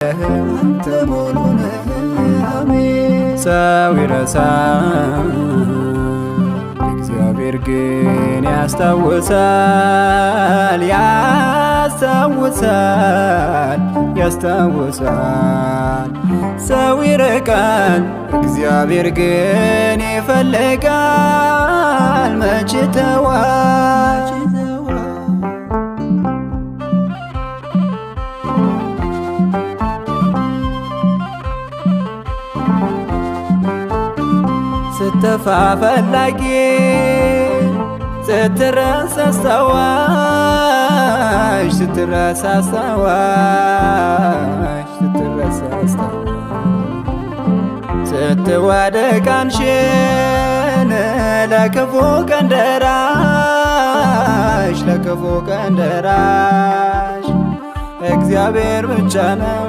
አንተ ሙሉ ነህ አሜን። ሰው ይረሳል እግዚአብሔር ግን ያስታውሳል ያስታውሳል ያስታውሳል። ሰው ይርቃል እግዚአብሔር ግን ይፈልጋል። መች ተዋል ስትጠፋ ፈላጊ ስትረሳ አስታዋሽ ስትረሳ አስታዋሽ ስትረሳ አስታዋሽ ስትወድቅ አንሽን ለክፉ ቀን ደራሽ ለክፉ ቀን ደራሽ እግዚአብሔር ብቻ ነው።